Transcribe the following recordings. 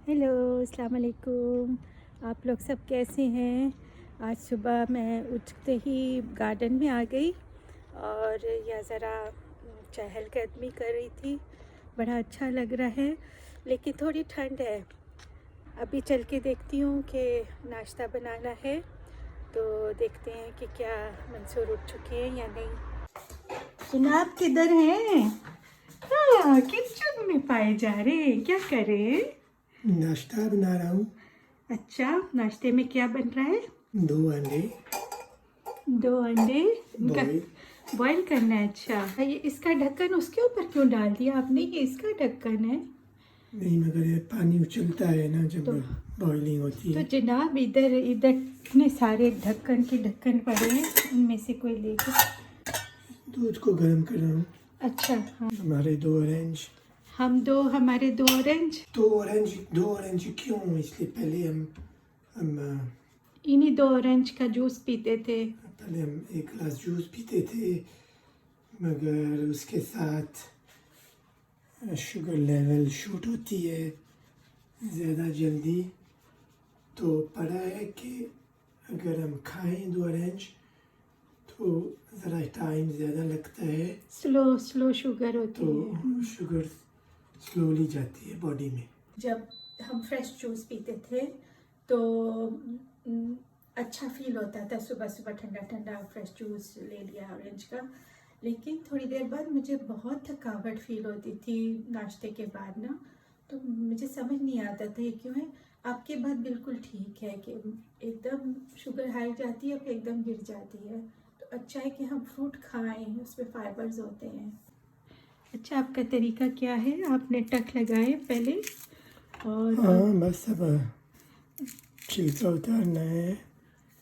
Hello, अस्सलाम वालेकुम। आप लोग सब कैसे हैं? आज सुबह मैं उठते ही गार्डन में आ गई और या ज़रा चहलकदमी कर रही थी। बड़ा अच्छा लग रहा है, लेकिन थोड़ी ठंड है। अभी चल के देखती हूँ कि नाश्ता बनाना है, तो देखते हैं कि क्या मंसूर उठ चुके हैं या नहीं। जनाब किधर हैं? हाँ, किचन में पाए जा रहे हैं। क्या करें? नाश्ता बना रहा हूँ। अच्छा, नाश्ते में क्या बन रहा है? 2 अंडे 2 अंडे इनका बॉईल। बॉईल करना है। अच्छा, ये इसका ढक्कन उसके ऊपर क्यों डाल दिया आपने? ये इसका ढक्कन है। नहीं, मगर ये पानी उछलता है ना जब तो बॉइलिंग होती तो है। जनाब इधर इधर इतने सारे ढक्कन के ढक्कन पड़े हैं, उनमें से कोई लेके। दूध को गर्म कर रहा हूँ। अच्छा, हाँ। हमारे 2 ऑरेंज। हमारे 2 ऑरेंज। 2 ऑरेंज क्यों? इसलिए हम इन्हीं 2 ऑरेंज का जूस पीते थे। पहले हम 1 गिलास जूस पीते थे, मगर उसके साथ शुगर लेवल शूट होती है ज़्यादा जल्दी। तो पता है कि अगर हम खाएं 2 ऑरेंज तो ज़रा टाइम ज़्यादा लगता है, स्लो शुगर होती तो है। शुगर स्लोली जाती है बॉडी में। जब हम फ्रेश जूस पीते थे तो अच्छा फील होता था। सुबह सुबह ठंडा ठंडा फ्रेश जूस ले लिया ऑरेंज का। लेकिन थोड़ी देर बाद मुझे बहुत थकावट फील होती थी नाश्ते के बाद ना। तो मुझे समझ नहीं आता था ये क्यों है। आपकी बात बिल्कुल ठीक है कि एकदम शुगर हाई जाती है फिर एकदम गिर जाती है। तो अच्छा है कि हम फ्रूट खाएं, उसमें फाइबर्स होते हैं। अच्छा, आपका तरीका क्या है? आपने टक लगाए पहले और हाँ, बस अब छिलका उतारना है।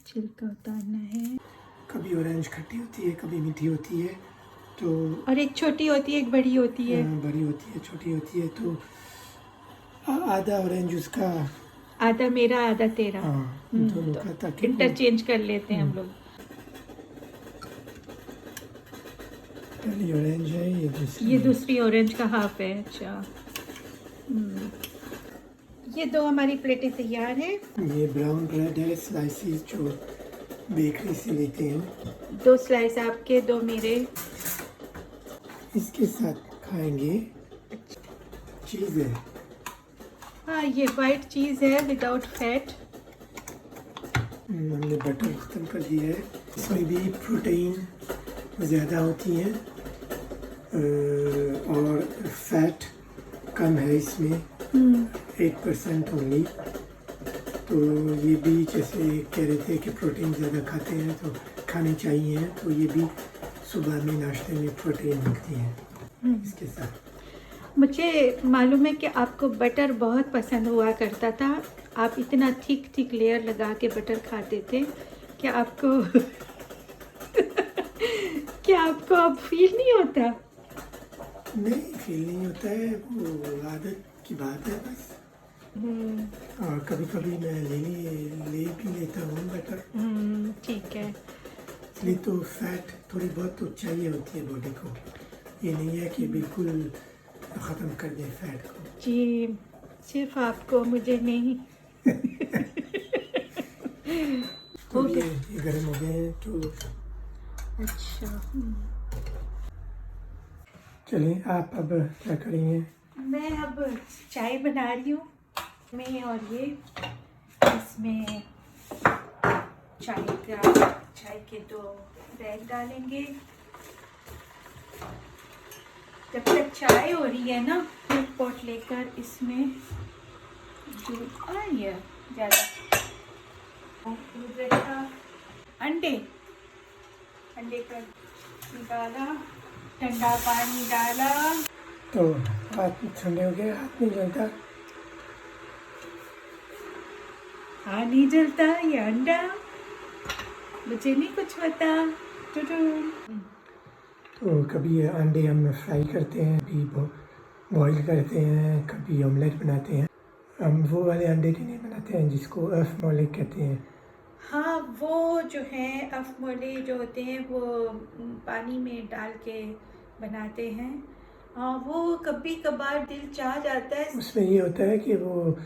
छिलका उतारना है। कभी ऑरेंज खट्टी होती है, कभी मीठी होती है, तो और एक छोटी होती है, एक बड़ी होती है। बड़ी होती है, छोटी होती है। तो आधा ऑरेंज उसका, आधा मेरा आधा तेरा। हाँ, दोनों तो का, ताकि वो इंटरचेंज कर लेते हैं हम लोग। पहली ऑरेंज है, ये ये दूसरी है। दूसरी ऑरेंज का हाफ है। अच्छा, ये 2 हमारी प्लेटें तैयार हैं। ये ब्राउन ब्रेड है, स्लाइसिस जो बेकरी से लेते हैं। 2 स्लाइस आपके, 2 मेरे। इसके साथ खाएंगे चीज़ है। हाँ, ये वाइट चीज़ है विदाउट फैट। हमने बटर ख़त्म कर दिया है। इसमें भी प्रोटीन ज़्यादा होती हैं और फैट कम है इसमें, 8% ओनली। तो ये भी जैसे कह रहे थे कि प्रोटीन ज़्यादा खाते हैं तो खाने चाहिए, तो ये भी सुबह में नाश्ते में प्रोटीन मिलती है इसके साथ। मुझे मालूम है कि आपको बटर बहुत पसंद हुआ करता था। आप इतना थिक लेयर लगा के बटर खाते थे। क्या आपको क्या आपको अब फील नहीं होता? नहीं, फील नहीं होता है, वो आदत की बात है बस। और कभी कभी मैं ले भी लेता हूँ बटर। ठीक है। इसलिए तो फैट थोड़ी बहुत तो चाहिए होती है बॉडी को। ये नहीं है कि बिल्कुल ख़त्म कर दे फैट को। जी, सिर्फ आपको, मुझे नहीं। तो हो ये गया। गर्म हो गए हैं, तो अच्छा, चलिए आप अब क्या करेंगे? मैं अब चाय बना रही हूँ। मैं और ये इसमें चाय के 2 बैग डालेंगे। जब तक चाय हो रही है ना, मिल्क पॉट लेकर इसमें दूध आ रही है ज़्यादा, दूध रखा, अंडे का निकाला, ठंडा पानी डाला। तो हाथ ठंडे हो गए, हाथ नहीं जलता। हाँ, नहीं जलता ये अंडा, मुझे नहीं कुछ पता। तो कभी अंडे हम फ्राई करते हैं, कभी बॉईल करते हैं, कभी ऑमलेट बनाते हैं। हम वो वाले अंडे की नहीं बनाते हैं जिसको अफ मौलिक कहते हैं। हाँ, वो जो है अफमोले जो होते हैं वो पानी में डाल के बनाते हैं। हाँ, वो कभी कभार दिल चाह जाता है। उसमें ये होता है कि वो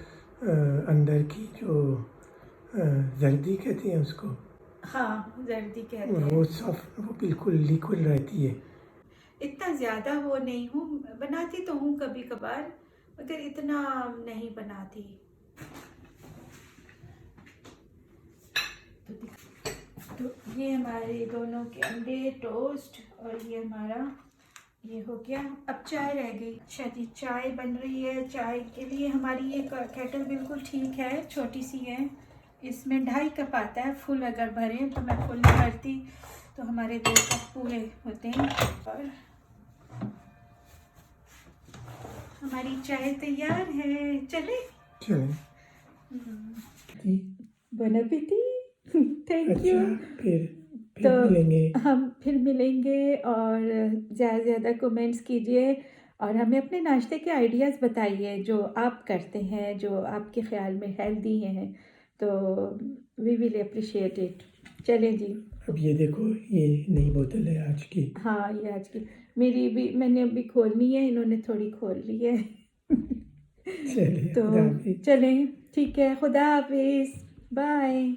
अंदर की जो जर्दी कहते हैं उसको, हाँ, जर्दी कहते हैं। वो सॉफ्ट, वो बिल्कुल लिक्विड रहती है। इतना ज़्यादा वो नहीं हूँ, बनाती तो हूँ कभी कभार, मगर इतना नहीं बनाती। तो ये हमारे दोनों के अंडे टोस्ट, और ये हमारा ये हो गया। अब चाय रह गई। अच्छा जी, चाय बन रही है। चाय के लिए हमारी ये केटल बिल्कुल ठीक है, छोटी सी है। इसमें 2.5 कप आता है, फुल अगर भरें तो। मैं फुल नहीं भरती, तो हमारे 2 कप पूरे होते हैं। और हमारी चाय तैयार है, चले। चलें जी। bon appétit। Thank you. अच्छा, फिर तो मिलेंगे। हम फिर मिलेंगे, और ज़्यादा से ज़्यादा कमेंट्स कीजिए, और हमें अपने नाश्ते के आइडियाज़ बताइए जो आप करते हैं, जो आपके ख़्याल में हेल्दी हैं। तो वी विल अप्रिशिएट इट। चलें जी। अब ये देखो, ये नई बोतल है आज की। हाँ, ये आज की मेरी भी, मैंने अभी खोलनी है, इन्होंने थोड़ी खोल ली है। चलिए, तो खुदा हाफिज। चलें, ठीक है, खुदा हाफिज़, बाय।